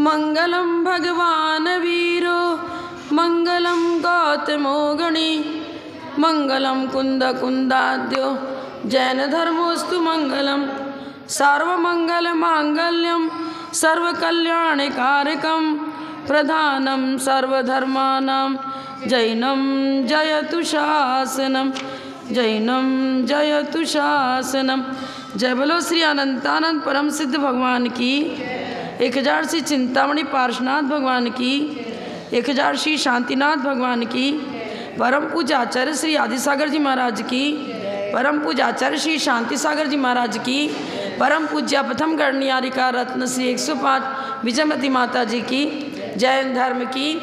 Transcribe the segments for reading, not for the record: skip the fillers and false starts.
मंगलम भगवान वीरो मंगलम गौतमो गणी मंगलम कुंद कुंदाद्यो जैन धर्मोस्तु मंगलम सर्वमंगल मांगल्यम सर्वकल्याणकारकम प्रधानम सर्वधर्मानां जैनम जयतु शासनम जैनम जयतु शासनम। जय बोलो श्री अनंतानंद परम सिद्ध भगवान की, 1000 श्री चिंतामणि पार्श्वनाथ भगवान की, 1000 श्री शांतिनाथ भगवान की, परम पूज्य आचार्य श्री आदिसागर जी महाराज की, परम पूज्य आचार्य श्री शांति सागर जी महाराज की, परम पूज्य प्रथम गणनियारिका रत्न श्री 105 विजयमती माता जी की, जैन धर्म की,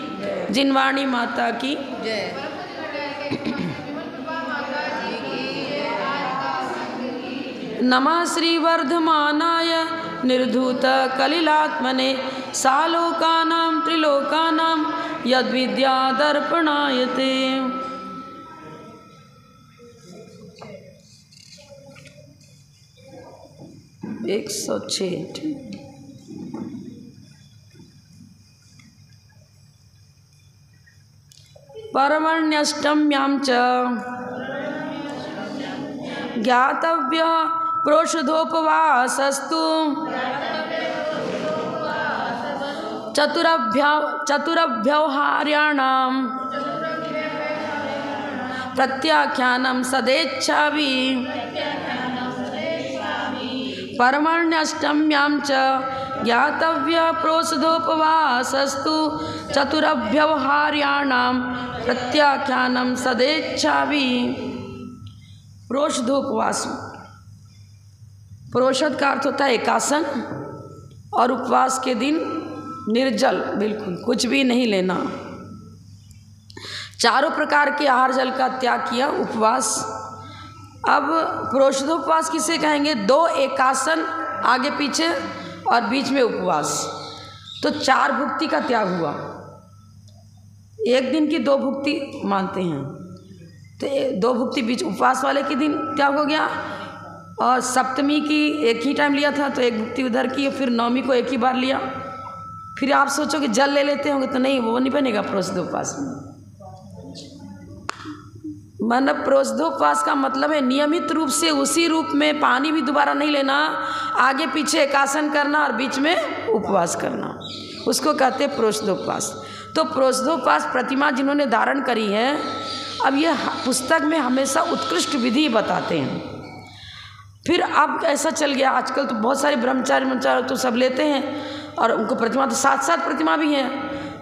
जिनवाणी माता की जय। नमः श्री वर्धमानाय निर्धूत कलिलात्मने सालोकानां त्रिलोकानां यद्विद्यादर्पणायते। 106 परमण्यष्टम्यां च ज्ञातव्य प्रोषधोपवासस्तु चतुरव्यवहार्याणां प्रत्याख्यानं सदेच्छामि। परमण्यष्टम्यां च ज्ञातव्य प्रोषधोपवासस्तु चतुरव्यवहार्याणां प्रत्याख्यानं सदेच्छामि। प्रोषधोपवास, प्रोषध का अर्थ होता है एकासन, और उपवास के दिन निर्जल, बिल्कुल कुछ भी नहीं लेना। चारों प्रकार के आहार जल का त्याग किया, उपवास। अब प्रोषधोपवास किसे कहेंगे? 2 एकासन आगे पीछे और बीच में उपवास, तो 4 भुक्ति का त्याग हुआ। एक दिन की 2 भुक्ति मानते हैं, तो 2 भुक्ति बीच उपवास वाले के दिन त्याग हो गया, और सप्तमी की एक ही टाइम लिया था तो 1 भुक्ति उधर की, फिर नवमी को एक ही बार लिया। फिर आप सोचो कि जल ले लेते होंगे, तो नहीं, वो नहीं बनेगा प्रोषधोपवास में। मतलब प्रोषधोपवास का मतलब है नियमित रूप से उसी रूप में पानी भी दोबारा नहीं लेना, आगे पीछे एकासन करना और बीच में उपवास करना, उसको कहते हैं प्रोषधोपवास। तो प्रोषधोपवास प्रतिमा जिन्होंने धारण करी है, अब ये पुस्तक में हमेशा उत्कृष्ट विधि बताते हैं। फिर अब ऐसा चल गया, आजकल तो बहुत सारे ब्रह्मचारी तो सब लेते हैं, और उनको प्रतिमा तो 7 प्रतिमा भी हैं,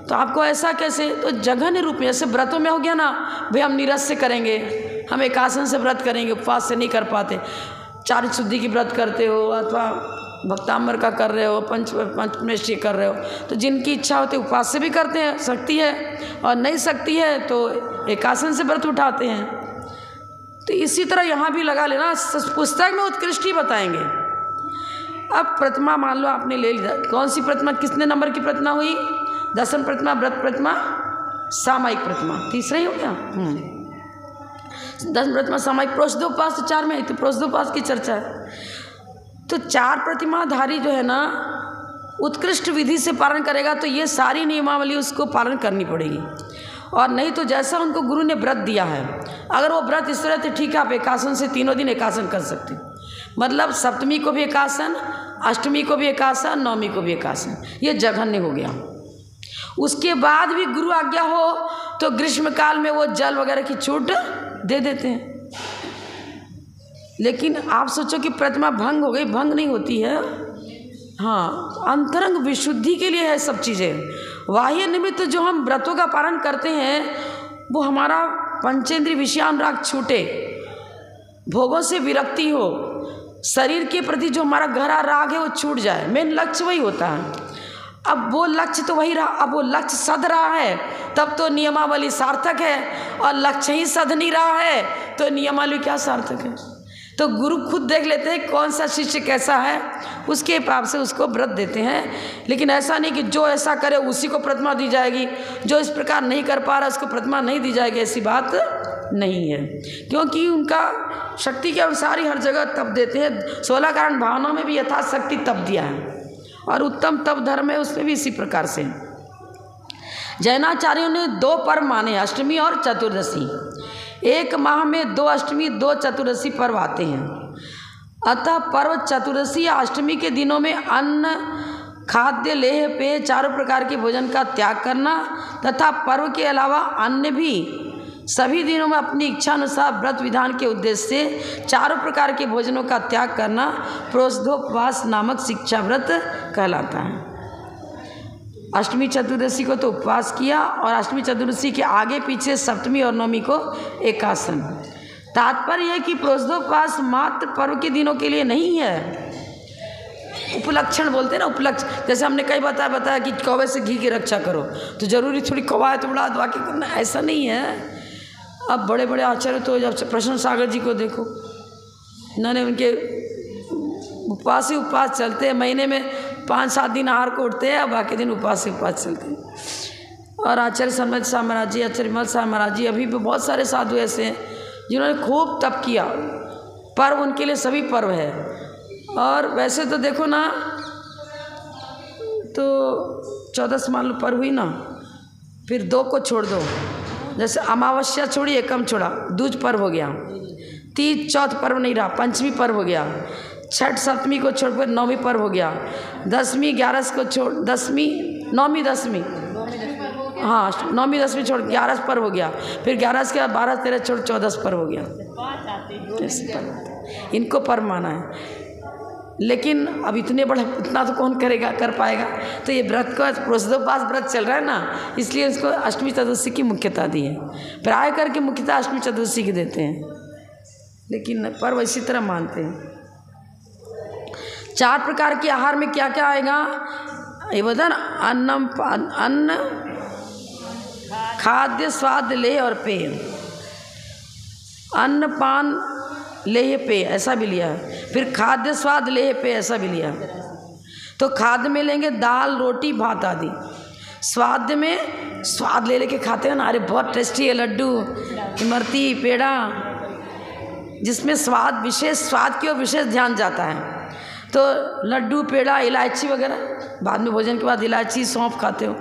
तो आपको ऐसा कैसे? तो जघन्य रूप में, जैसे व्रतों में हो गया ना, भाई हम नीरस से करेंगे, हम एकासन से व्रत करेंगे, उपवास से नहीं कर पाते। 4 शुद्धि की व्रत करते हो, अथवा भक्तांबर का कर रहे हो, पंचमेष्टि कर रहे हो, तो जिनकी इच्छा होती है उपवास से भी करते हैं, शक्ति है, और नहीं शक्ति है तो एकासन से व्रत उठाते हैं। तो इसी तरह यहाँ भी लगा लेना, पुस्तक में उत्कृष्ट ही बताएंगे। अब प्रतिमा मान लो आपने ले लिया, कौन सी प्रतिमा, कितने नंबर की प्रतिमा हुई? 10वीं प्रतिमा, व्रत प्रतिमा, सामायिक प्रतिमा, तीसरा ही हो गया। 10 प्रतिमा सामायिक, प्रोषधोपवास तो 4 में है, तो प्रोषधोपवास की चर्चा है। तो 4 प्रतिमाधारी जो है ना, उत्कृष्ट विधि से पालन करेगा, तो ये सारी नियमावली उसको पालन करनी पड़ेगी। और नहीं तो जैसा उनको गुरु ने व्रत दिया है, अगर वो व्रत इस तरह से, ठीक है, आप एकासन से 3 दिन एकासन कर सकते हैं, मतलब सप्तमी को भी एकासन, अष्टमी को भी एकासन, नवमी को भी एकासन, ये जघन्य हो गया। उसके बाद भी गुरु आज्ञा हो तो ग्रीष्म काल में वो जल वगैरह की छूट दे देते हैं। लेकिन आप सोचो कि प्रतिमा भंग हो गई, भंग नहीं होती है। हाँ, अंतरंग विशुद्धि के लिए है सब चीज़ें। बाह्य निमित्त जो हम व्रतों का पालन करते हैं, वो हमारा पंचेंद्रिय विषयानुराग छूटे, भोगों से विरक्ति हो, शरीर के प्रति जो हमारा गहरा राग है वो छूट जाए, मेन लक्ष्य वही होता है। अब वो लक्ष्य तो वही रहा, अब वो लक्ष्य सध रहा है तब तो नियमावली सार्थक है, और लक्ष्य ही सध नहीं रहा है तो नियमावली क्या सार्थक है? तो गुरु खुद देख लेते हैं कौन सा शिष्य कैसा है, उसके हिसाब से उसको व्रत देते हैं। लेकिन ऐसा नहीं कि जो ऐसा करे उसी को प्रतिमा दी जाएगी, जो इस प्रकार नहीं कर पा रहा उसको प्रतिमा नहीं दी जाएगी, ऐसी बात नहीं है। क्योंकि उनका शक्ति के अनुसार ही हर जगह तप देते हैं। 16 कारण भावना में भी यथाशक्ति तप दिया है, और उत्तम तप धर्म है उसमें भी इसी प्रकार से। जैनाचार्यों ने 2 पर्व माने, अष्टमी और चतुर्दशी। एक माह में 2 अष्टमी 2 चतुर्दशी पर्व आते हैं। अतः पर्व चतुर्दशी या अष्टमी के दिनों में अन्न, खाद्य, लेह, पेय 4 प्रकार के भोजन का त्याग करना तथा पर्व के अलावा अन्य भी सभी दिनों में अपनी इच्छा अनुसार व्रत विधान के उद्देश्य से 4 प्रकार के भोजनों का त्याग करना प्रोषधोपवास नामक शिक्षा व्रत कहलाता है। अष्टमी चतुर्दशी को तो उपवास किया और अष्टमी चतुर्दशी के आगे पीछे सप्तमी और नवमी को एकासन। तात्पर्य है कि प्रोषधोपवास मात्र पर्व के दिनों के लिए नहीं है। उपलक्षण बोलते हैं ना, उपलक्षण। जैसे हमने कई बताया कि कौवे से घी की रक्षा करो, तो जरूरी थोड़ी कौवा है तो उड़ा दबा के करना, ऐसा नहीं है। अब बड़े बड़े आचार्य तो जब प्रश्न सागर जी को देखो, इन्होंने उनके उपवास ही उपवास चलते हैं, महीने में 5-7 दिन आहार को उठते हैं और बाकी दिन उपवास ही उपवास चलते हैं। और आचार्य सम्मत शाह महाराज जी, आचार्य विमल शाह महाराज जी, अभी भी बहुत सारे साधु ऐसे हैं जिन्होंने खूब तप किया। पर्व उनके लिए सभी पर्व है। और वैसे तो देखो ना, तो 14 मान लो पर्व हुई ना, फिर 2 को छोड़ दो, जैसे अमावस्या छोड़ी, एकम छोड़ा, दूज पर्व हो गया, तीज चौथ पर्व नहीं रहा, पंचमी पर्व हो गया, छठ सप्तमी को छोड़ कर नौवीं पर्व हो गया, दसवीं 11 को छोड़, नौवीं दसवीं हाँ, नौवीं 10वीं छोड़ 11 पर्व हो गया, फिर 11 के बाद 12 13 छोड़ 14 पर्व हो गया। ऐसे पर्व, इनको पर्व माना है। लेकिन अब इतने बड़ा, इतना तो कौन करेगा, कर पाएगा। तो ये व्रत का प्रोषधोपवास व्रत चल रहा है ना, इसलिए इसको अष्टमी चतुर्दशी की मुख्यता दी है। प्राय करके मुख्यता अष्टमी चतुर्दशी की देते हैं, लेकिन पर्व इसी तरह मानते हैं। 4 प्रकार के आहार में क्या क्या आएगा ये बता ना, अन्न, खाद्य, स्वाद, लेह और पेय। अन्न, पान, लेह, पेय ऐसा भी लिया है। फिर खाद्य, स्वाद, लेह, पेय ऐसा भी लिया है। तो खाद्य में लेंगे दाल, रोटी, भात आदि। स्वाद में स्वाद ले लेके खाते हैं ना, अरे बहुत टेस्टी है लड्डू, इमरती, पेड़ा, जिसमें स्वाद, विशेष स्वाद की ओर विशेष ध्यान जाता है। तो लड्डू, पेड़ा, इलायची वगैरह, बाद में भोजन के बाद इलायची, सौंफ खाते हो।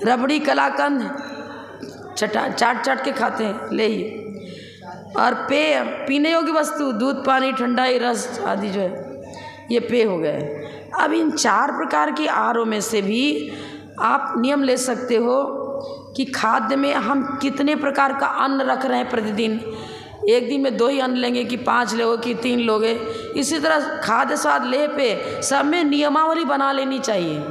रबड़ी, कलाकंद चाट के खाते हैं, ले ही। और पेय, पीने योग्य वस्तु, दूध, पानी, ठंडाई, रस आदि जो है, ये पेय हो गए। अब इन 4 प्रकार के आहारों में से भी आप नियम ले सकते हो कि खाद्य में हम कितने प्रकार का अन्न रख रहे हैं प्रतिदिन। एक दिन में 2 ही अन्न लेंगे कि 5 लोगे कि 3 लोगे। इसी तरह खाद्य, स्वाद, लेह, पेय सब में नियमावली बना लेनी चाहिए।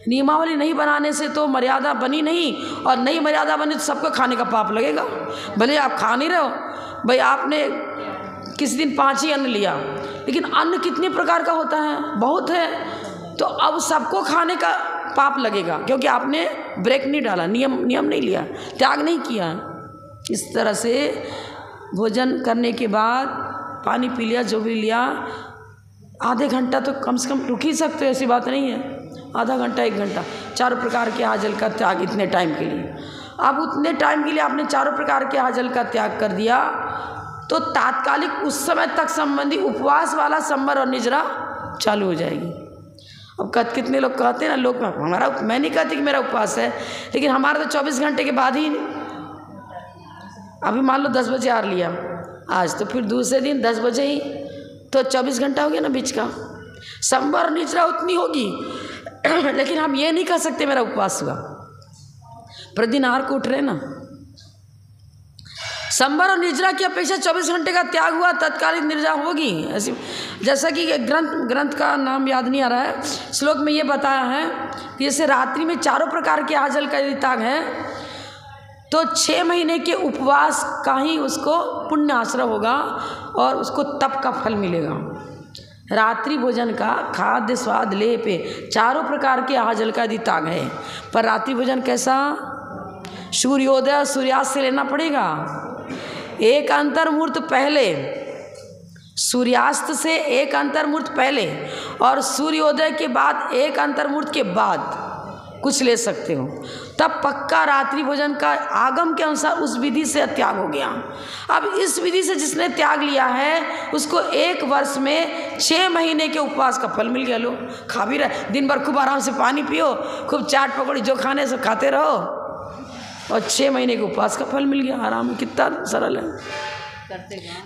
नियमावली नहीं बनाने से तो मर्यादा बनी नहीं, और नहीं मर्यादा बनी तो सबको खाने का पाप लगेगा। भले आप खा नहीं रहे हो भाई, आपने किसी दिन 5 ही अन्न लिया, लेकिन अन्न कितने प्रकार का होता है, बहुत है। तो अब सबको खाने का पाप लगेगा, क्योंकि आपने ब्रेक नहीं डाला, नियम नहीं लिया, त्याग नहीं किया। इस तरह से भोजन करने के बाद पानी पी लिया, जो भी लिया, आधे घंटा तो कम से कम रुक ही सकते हो, ऐसी बात नहीं है। आधा घंटा 1 घंटा 4 प्रकार के आहार जल का त्याग इतने टाइम के लिए। अब उतने टाइम के लिए आपने 4 प्रकार के आहार जल का त्याग कर दिया, तो तात्कालिक उस समय तक संबंधी उपवास वाला संबर और निजरा चालू हो जाएगी। अब कितने लोग कहते हैं ना, लोग हमारा, मैं नहीं कहती कि मेरा उपवास है, लेकिन हमारा तो 24 घंटे के बाद ही। अभी मान लो 10 बजे आहार लिया आज, तो फिर दूसरे दिन 10 बजे ही, तो 24 घंटा हो गया ना बीच का। संबर निजरा उतनी होगी, लेकिन हम ये नहीं कह सकते मेरा उपवास हुआ, प्रतिदिन आहार को उठ रहे ना। संबर और निर्जरा की अपेक्षा 24 घंटे का त्याग हुआ, तत्कालिक निर्जरा होगी। ऐसी, जैसा कि ग्रंथ का नाम याद नहीं आ रहा है, श्लोक में ये बताया है कि जैसे रात्रि में 4 प्रकार के आहार जल का यदि त्याग है, तो 6 महीने के उपवास का ही उसको पुण्य आश्रय होगा और उसको तप का फल मिलेगा। रात्रि भोजन का खाद्य, स्वाद, लेह, पेय 4 प्रकार के आहार जल का यदि त्याग है, पर रात्रि भोजन कैसा, सूर्योदय और सूर्यास्त से लेना पड़ेगा। एक अंतर्मुहूर्त पहले, सूर्यास्त से 1 अंतर्मुहूर्त पहले और सूर्योदय के बाद 1 अंतर्मुहूर्त के बाद, कुछ ले सकते हो, तब पक्का रात्रि भोजन का आगम के अनुसार उस विधि से त्याग हो गया। अब इस विधि से जिसने त्याग लिया है उसको 1 वर्ष में 6 महीने के उपवास का फल मिल गया। लो, खा भी रहे, दिन भर खूब आराम से पानी पियो, खूब चाट पकौड़ी जो खाने से खाते रहो, और 6 महीने के उपवास का फल मिल गया आराम। कितना सरल है।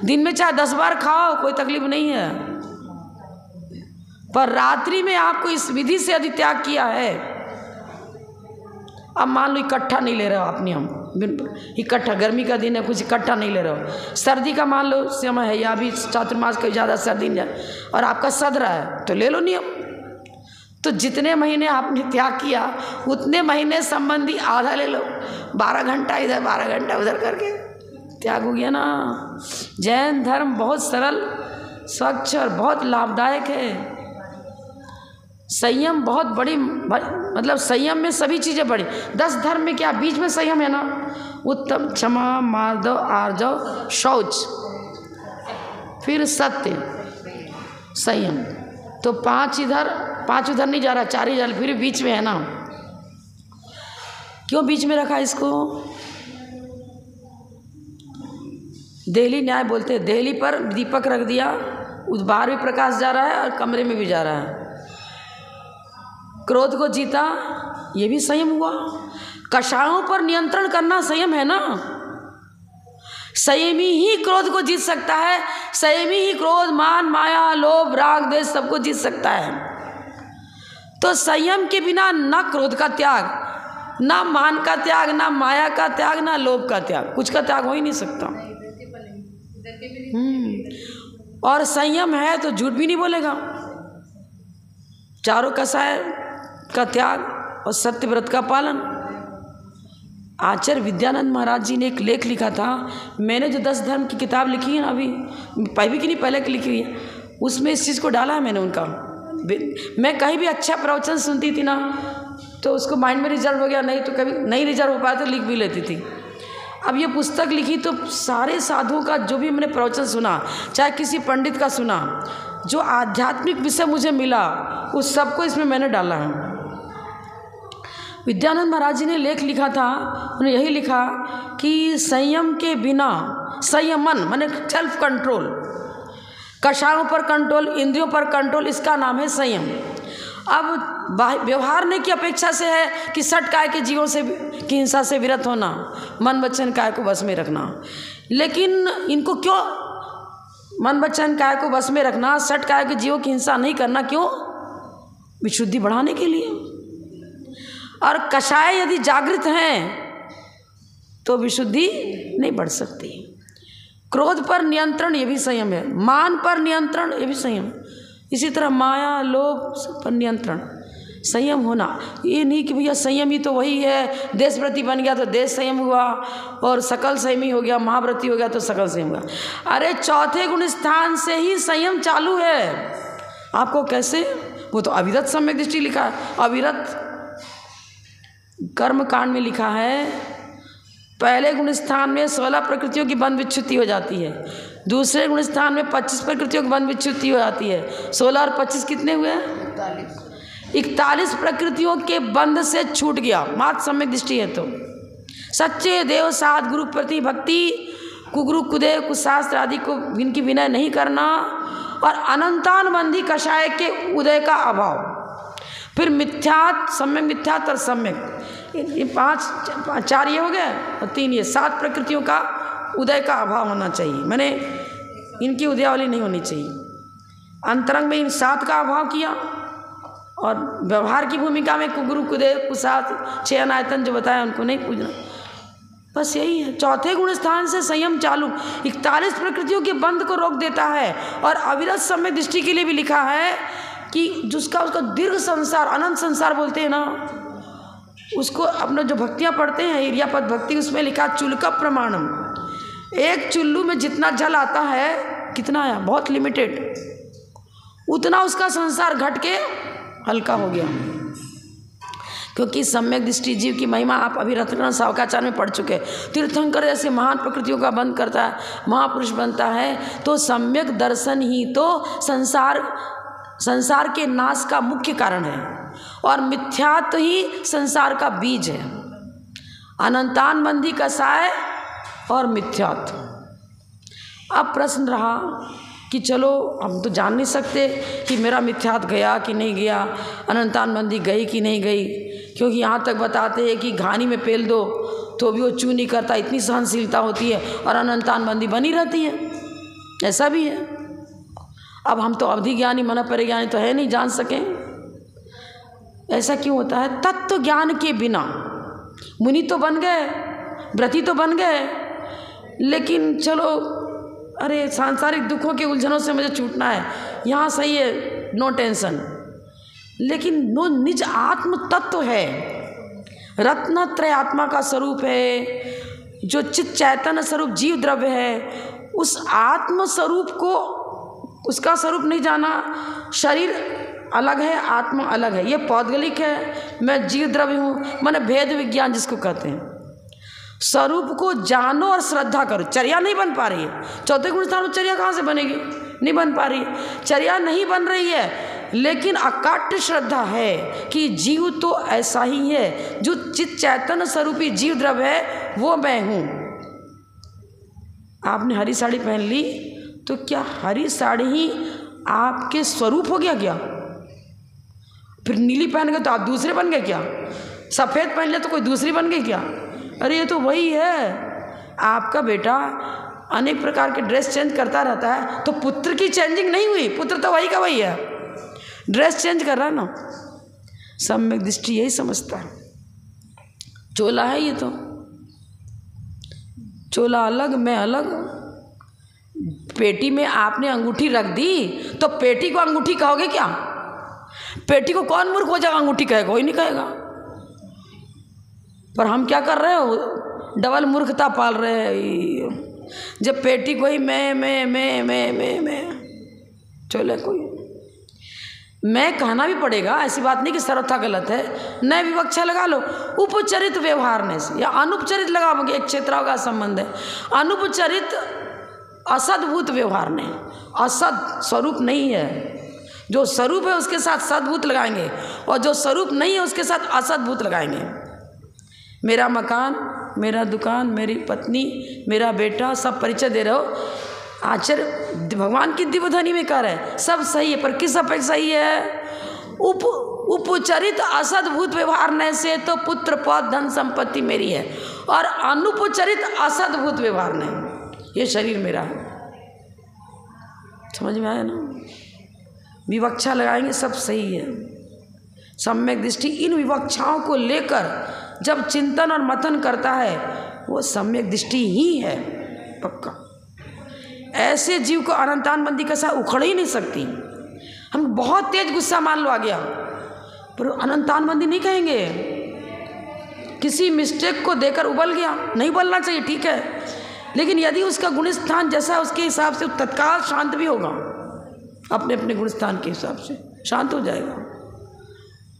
दिन में चाहे 10 बार खाओ, कोई तकलीफ नहीं है, पर रात्रि में आपको इस विधि से यदि त्याग किया है, अब मान लो इकट्ठा नहीं ले रहे हो आप नियम, इकट्ठा, गर्मी का दिन है, कुछ इकट्ठा नहीं ले रहे हो, सर्दी का मान लो समय है, या अभी चातुर्मास का ज़्यादा सर्दी नहीं है और आपका सद रहा है, तो ले लो नियम। तो जितने महीने आपने त्याग किया उतने महीने संबंधी आधा ले लो, 12 घंटा इधर 12 घंटा उधर करके त्याग हो गया ना। जैन धर्म बहुत सरल, स्वच्छ और बहुत लाभदायक है। संयम बहुत बड़ी, मतलब संयम में सभी चीज़ें बड़ी। 10 धर्म में क्या बीच में संयम है ना, उत्तम, क्षमा, मार्दव, आर्जव, शौच, फिर सत्य, संयम। तो 5 उधर नहीं जा रहा, 4 ही जा रहा, फिर बीच में है ना। क्यों बीच में रखा इसको? देहली न्याय बोलते हैं। देहली पर दीपक रख दिया, उस बाहर भी प्रकाश जा रहा है और कमरे में भी जा रहा है। क्रोध को जीता, ये भी संयम हुआ। कषायों पर नियंत्रण करना संयम है ना। संयमी ही क्रोध को जीत सकता है, संयमी ही क्रोध, मान, माया, लोभ, राग, द्वेष सबको जीत सकता है। तो संयम के बिना ना क्रोध का त्याग, ना मान का त्याग, ना माया का त्याग, ना लोभ का त्याग, कुछ का त्याग हो ही नहीं सकता। और संयम है तो झूठ भी नहीं बोलेगा। चारों कसाय का त्याग और सत्य व्रत का पालन। आचार्य विद्यानंद महाराज जी ने एक लेख लिखा था। मैंने जो 10 धर्म की किताब लिखी है ना, अभी की नहीं पहले की लिखी हुई है, उसमें इस चीज़ को डाला है मैंने उनका। मैं कहीं भी अच्छा प्रवचन सुनती थी ना, तो उसको माइंड में रिजर्व हो गया, नहीं तो कभी नहीं रिजर्व हो पाया तो लिख भी लेती थी। अब ये पुस्तक लिखी तो सारे साधुओं का जो भी मैंने प्रवचन सुना, चाहे किसी पंडित का सुना, जो आध्यात्मिक विषय मुझे मिला, उस सबको इसमें मैंने डाला है। विद्यानंद महाराज जी ने लेख लिखा था, उन्होंने यही लिखा कि संयम के बिना, संयमन माने सेल्फ कंट्रोल, कषायों पर कंट्रोल, इंद्रियों पर कंट्रोल, इसका नाम है संयम। अब व्यवहारने की अपेक्षा से है कि सठ काय के जीवों से की हिंसा से विरत होना, मन वचन काय को बस में रखना। लेकिन इनको क्यों मन वचन काय को बस में रखना, सठ काय के जीवों की हिंसा नहीं करना, क्यों? विशुद्धि बढ़ाने के लिए। और कषाय यदि जागृत हैं तो विशुद्धि नहीं बढ़ सकती। क्रोध पर नियंत्रण, ये भी संयम है। मान पर नियंत्रण, ये भी संयम। इसी तरह माया, लोभ पर नियंत्रण, संयम होना। ये नहीं कि भैया संयमी तो वही है, देशव्रती बन गया तो देश संयम हुआ, और सकल संयमी हो गया, महाव्रती हो गया तो सकल संयम हुआ। अरे चौथे गुण स्थान से ही संयम चालू है। आपको कैसे? वो तो अविरत सम्यक दृष्टि लिखा है। अविरत कर्म कांड में लिखा है, पहले गुण स्थान में 16 प्रकृतियों की बंध विच्छुद्धि हो जाती है, दूसरे गुण स्थान में 25 प्रकृतियों की बंध विच्छुद्धि हो जाती है। 16 और 25 कितने हुए? 41 प्रकृतियों के बंध से छूट गया। मात्र सम्यक दृष्टि है तो सच्चे देव साध गुरु प्रति भक्ति, कुगुरु कुदेव कुशास्त्र आदि को इनकी विनय नहीं करना, और अनंतानुबंधी कषाय के उदय का अभाव। फिर मिथ्यात, सम्यक मिथ्यात और सम्यक, ये 4 ये हो गए, और 3 ये, 7 प्रकृतियों का उदय का अभाव होना चाहिए, मैंने इनकी उदयावली नहीं होनी चाहिए। अंतरंग में इन 7 का अभाव किया, और व्यवहार की भूमिका में कुगुरु कुदेव कुशास्त्र 6 अनायतन जो बताया उनको नहीं पूजना। बस यही है। चौथे गुण स्थान से संयम चालू, 41 प्रकृतियों के बंध को रोक देता है। और अविरत सम्यक दृष्टि के लिए भी लिखा है कि जिसका उसका दीर्घ संसार, अनंत संसार बोलते हैं ना, उसको अपना जो भक्तियाँ पढ़ते हैं इरियापद भक्ति, उसमें लिखा चुल्का प्रमाणम। एक चुल्लू में जितना जल आता है, कितना आया? बहुत लिमिटेड, उतना उसका संसार घट के हल्का हो गया। क्योंकि सम्यक दृष्टि जीव की महिमा आप अभी रत्न सावकाचार में पढ़ चुके हैं। तीर्थंकर जैसे महान प्रकृतियों का बंध करता है, महापुरुष बनता है, तो सम्यक दर्शन ही तो संसार के नाश का मुख्य कारण है। और मिथ्यात्व ही संसार का बीज है। अनंतान बंधी कसाय और मिथ्यात्व। अब प्रश्न रहा कि चलो हम तो जान नहीं सकते कि मेरा मिथ्यात्व गया कि नहीं गया, अनंतान बंदी गई कि नहीं गई, क्योंकि यहाँ तक बताते हैं कि घानी में पेल दो तो भी वो चू नहीं करता, इतनी सहनशीलता होती है, और अनंतान बंदी बनी रहती है। ऐसा भी है। अब हम तो अवधि ज्ञानी मन परिज्ञानी तो है नहीं, जान सकें। ऐसा क्यों होता है? तत्व ज्ञान के बिना मुनि तो बन गए, व्रती तो बन गए, लेकिन चलो अरे सांसारिक दुखों के उलझनों से मुझे छूटना है, यहाँ सही है, नो टेंशन। लेकिन नो निज आत्म तत्व है, रत्नत्रय आत्मा का स्वरूप है, जो चित चैतन्य स्वरूप जीव द्रव्य है, उस आत्म स्वरूप को, उसका स्वरूप नहीं जाना। शरीर अलग है, आत्मा अलग है, ये पौद्गलिक है, मैं जीव द्रव्य हूँ, मैंने भेद विज्ञान जिसको कहते हैं। स्वरूप को जानो और श्रद्धा करो। चर्या नहीं बन पा रही है, चौथे गुण स्थान में चर्या कहाँ से बनेगी? नहीं बन पा रही है, चर्या नहीं बन रही है, लेकिन अकाट्य श्रद्धा है कि जीव तो ऐसा ही है, जो चित चैतन्य स्वरूपी जीव द्रव्य है वो मैं हूँ। आपने हरी साड़ी पहन ली तो क्या हरी साड़ी ही आपके स्वरूप हो गया क्या? फिर नीली पहन गए तो आप दूसरे बन गए क्या? सफ़ेद पहन लिया तो कोई दूसरी बन गई क्या? अरे ये तो वही है। आपका बेटा अनेक प्रकार के ड्रेस चेंज करता रहता है, तो पुत्र की चेंजिंग नहीं हुई, पुत्र तो वही का वही है, ड्रेस चेंज कर रहा है ना। सम्यक दृष्टि यही समझता है। चोला है ये तो, चोला अलग मैं अलग। पेटी में आपने अंगूठी रख दी तो पेटी को अंगूठी कहोगे क्या? पेटी को कौन मूर्ख हो जाएगा अंगूठी कहेगा? कोई नहीं कहेगा। पर हम क्या कर रहे हो? डबल मूर्खता पाल रहे हैं। जब पेटी को ही मैं चोले कोई मैं कहना भी पड़ेगा, ऐसी बात नहीं कि सर्वथा गलत है। नए विवक्षा लगा लो, उपचरित व्यवहारने से, या अनुपचरित लगाओगे, एक क्षेत्राओं का संबंध है। अनुपचरित असद्भूत व्यवहार ने, असद स्वरूप नहीं है, जो स्वरूप है उसके साथ सद्भूत लगाएंगे, और जो स्वरूप नहीं है उसके साथ असद्भूत लगाएंगे। मेरा मकान, मेरा दुकान, मेरी पत्नी, मेरा बेटा, सब परिचय दे रहे हो। आचार्य भगवान की दिव्यध्वनि में कह रहे हैं सब सही है, पर किस अपेक्षा सही है? उपचरित असद्भूत व्यवहार से तो पुत्र पद धन संपत्ति मेरी है, और अनुपचरित असद्भूत व्यवहार ने ये शरीर मेरा है। समझ में आया ना? विवक्षा लगाएंगे सब सही है। सम्यक दृष्टि इन विवक्षाओं को लेकर जब चिंतन और मंथन करता है वो सम्यक दृष्टि ही है पक्का। ऐसे जीव को अनंतान बंदी कैसा उखड़ ही नहीं सकती। हम बहुत तेज गुस्सा मान लो आ गया, पर अनंतान बंदी नहीं कहेंगे। किसी मिस्टेक को देकर उबल गया, नहीं बोलना चाहिए, ठीक है, लेकिन यदि उसका गुण स्थान जैसा है उसके हिसाब से तत्काल शांत भी होगा, अपने अपने गुण स्थान के हिसाब से शांत हो जाएगा।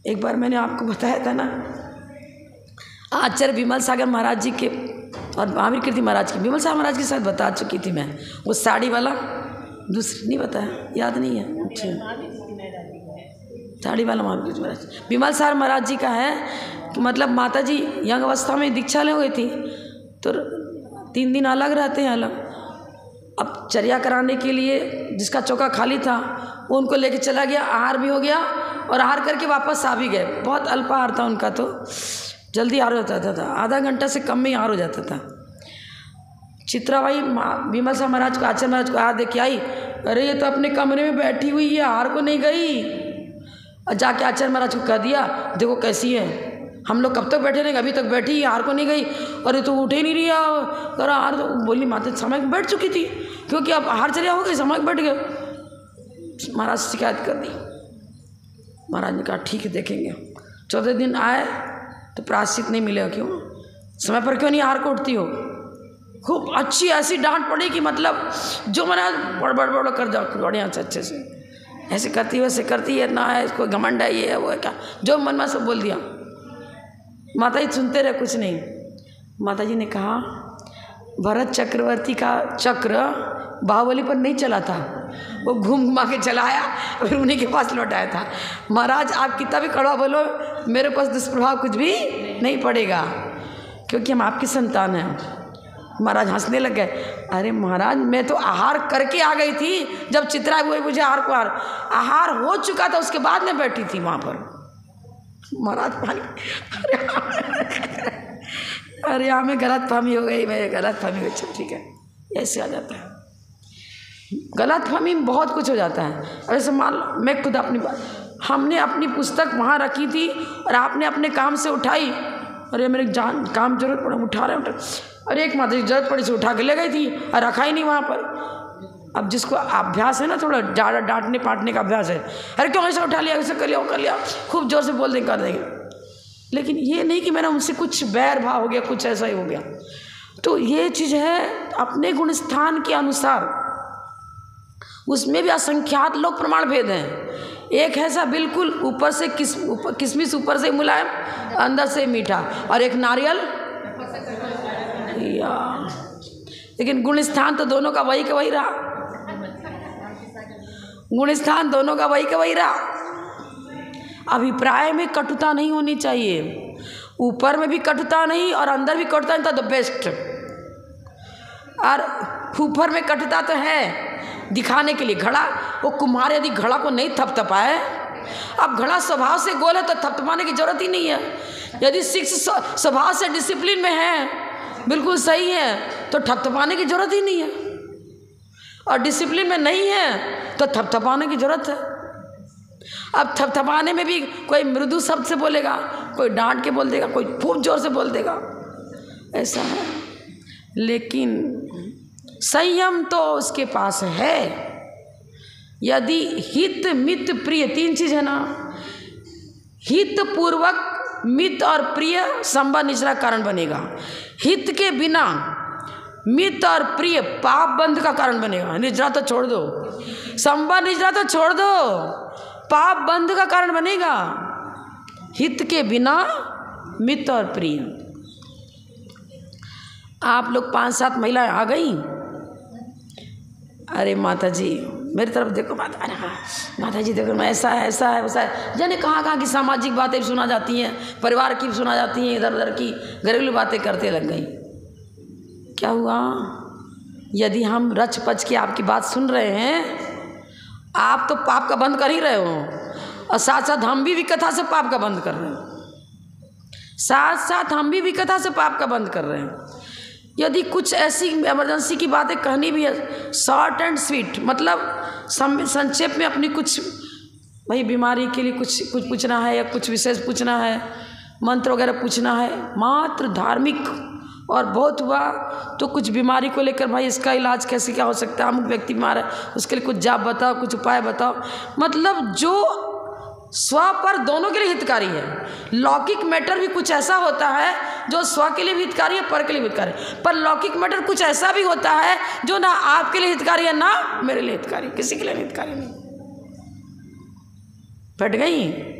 एक बार मैंने आपको बताया था ना, आचार्य विमल सागर महाराज जी के और महावीर कीर्ति महाराज की, विमल सागर महाराज के साथ बता चुकी थी मैं, वो साड़ी वाला, दूसरी नहीं बताया, याद नहीं है। अच्छा, साड़ी वाला महावीर कीर्ति महाराज, विमल सागर महाराज जी का है कि मतलब माता जी यंग अवस्था में दीक्षा ले हुई थी, तो 3 दिन अलग रहते हैं, अलग। अब चर्या कराने के लिए जिसका चौका खाली था वो उनको लेके चला गया, आहार भी हो गया और आहार करके वापस आ भी गए। बहुत अल्पाहार था उनका, तो जल्दी आहार हो जाता था, आधा घंटा से कम में ही आहार हो जाता था। चित्राबाई विमल साहब महाराज को, आचार्य महाराज को आहार दे के आई, अरे ये तो अपने कमरे में बैठी हुई है, आहार को नहीं गई। और जाके आचार्य महाराज को कह दिया, देखो कैसी है, हम लोग कब तक बैठे रहेंगे, अभी तक बैठी ही, आहार को नहीं गई, और ये तो उठ ही नहीं रही है। करा आहार तो बोली माता समय में बैठ चुकी थी, क्योंकि अब आहार चर्या हो गई, समय में बैठ गए। महाराज शिकायत कर दी। महाराज ने कहा ठीक है देखेंगे। 14 दिन आए तो प्रायश्चित नहीं मिलेगा। क्यों? समय पर क्यों नहीं आहार को उठती हो? खूब अच्छी ऐसी डांट पड़ी कि मतलब जो मैंने बड़ कर जाओ बढ़िया से अच्छे से, ऐसे करती वैसे करती है, ना है इसको घमंड है, ये है वो है, क्या जो मन में सब बोल दिया। माता जी सुनते रहे, कुछ नहीं। माता जी ने कहा भरत चक्रवर्ती का चक्र बाहुबली पर नहीं चला था, वो घूम घुमा के चला आया, फिर उन्हीं के पास लौटाया था। महाराज आप कितना भी कड़वा बोलो, मेरे पास दुष्प्रभाव कुछ भी नहीं पड़ेगा, क्योंकि हम आपकी संतान हैं। महाराज हंसने लग गए। अरे महाराज मैं तो आहार करके आ गई थी, जब चित्रा हुई मुझे आहार हो चुका था, उसके बाद मैं बैठी थी वहाँ पर। महाराज पानी, अरे हमें गलत फहमी हो गई, मैं गलत फहमी हो गई। ठीक है, ऐसे आ जाता है, गलत फहमी में बहुत कुछ हो जाता है। ऐसे मान लो मैं खुद अपनी बात, हमने अपनी पुस्तक वहाँ रखी थी और आपने अपने काम से उठाई, अरे मेरे जान काम जरूरत पड़ा, उठा रहे, अरे एक माता जी जरूरत पड़ी से उठा के ले गई थी और रखा ही नहीं वहाँ पर। अब जिसको अभ्यास है ना, थोड़ा ज़्यादा डांटने पाटने का अभ्यास है, अरे क्यों ऐसा उठा लिया, ऐसा कर लिया, वो कर लिया, खूब जोर से बोल देंगे, कर देंगे। लेकिन ये नहीं कि मेरा उनसे कुछ बैर भाव हो गया, कुछ ऐसा ही हो गया। तो ये चीज़ है अपने गुण स्थान के अनुसार, उसमें भी असंख्यात लोग प्रमाण भेद हैं। एक है सा बिल्कुल ऊपर से किशमिश ऊपर से मुलायम अंदर से मीठा, और एक नारियल या, लेकिन गुण स्थान तो दोनों का वही का वही रहा, गुण स्थान दोनों का वही का वही रहा। अभिप्राय में कटुता नहीं होनी चाहिए, ऊपर में भी कटुता नहीं और अंदर भी कटुता नहीं, तो बेस्ट। और ऊपर में कटुता तो है दिखाने के लिए, घड़ा, वो कुम्हार यदि घड़ा को नहीं थपथपाए, अब घड़ा स्वभाव से गोल है तो थपथपाने की जरूरत ही नहीं है। यदि शिक्ष स्वभाव से डिसिप्लिन में है, बिल्कुल सही है, तो थपथपाने की जरूरत ही नहीं है, और डिसिप्लिन में नहीं है तो थपथपाने की जरूरत है। अब थपथपाने में भी कोई मृदु शब्द से बोलेगा, कोई डांट के बोल देगा, कोई खूब जोर से बोल देगा, ऐसा है। लेकिन संयम तो उसके पास है। यदि हित मित प्रिय, तीन चीज है ना, हित पूर्वक मित और प्रिय संबंध निजरा कारण बनेगा। हित के बिना मित और प्रिय पाप बंध का कारण बनेगा। निजरा तो छोड़ दो, संबंध निजरा तो छोड़ दो, पाप बंध का कारण बनेगा। हित के बिना मित और प्रिय। आप लोग 5-7 महिलाएं आ गई, अरे माता जी मेरी तरफ देखो, माता जी देखो मैं ऐसा है ऐसा है वैसा है, जाने कहाँ की सामाजिक बातें भी सुना जाती हैं, परिवार की भी सुना जाती हैं, इधर उधर की घरेलू बातें करते लग गई। क्या हुआ? यदि हम रच पच के आपकी बात सुन रहे हैं, आप तो पाप का बंद कर ही रहे हो, और साथ साथ हम भी विकथा से पाप का बंद कर रहे हैं, साथ साथ हम भी विकथा से पाप का बंद कर रहे हैं। यदि कुछ ऐसी इमरजेंसी की बातें कहनी भी है, शॉर्ट एंड स्वीट, मतलब संक्षेप में अपनी कुछ भाई बीमारी के लिए कुछ पूछना है, या कुछ विशेष पूछना है, मंत्र वगैरह पूछना है, मात्र धार्मिक, और बहुत हुआ तो कुछ बीमारी को लेकर, भाई इसका इलाज कैसे क्या हो सकता है, अमुक व्यक्ति बीमार है, उसके लिए कुछ जाप बताओ, कुछ उपाय बताओ, मतलब जो स्व पर दोनों के लिए हितकारी है। लौकिक मैटर भी कुछ ऐसा होता है जो स्व के लिए भी हितकारी है, पर के लिए भी हितकारी है, पर लौकिक मैटर कुछ ऐसा भी होता है जो ना आपके लिए हितकारी है ना मेरे लिए हितकारी, किसी के लिए हितकारी नहीं। बैठ गई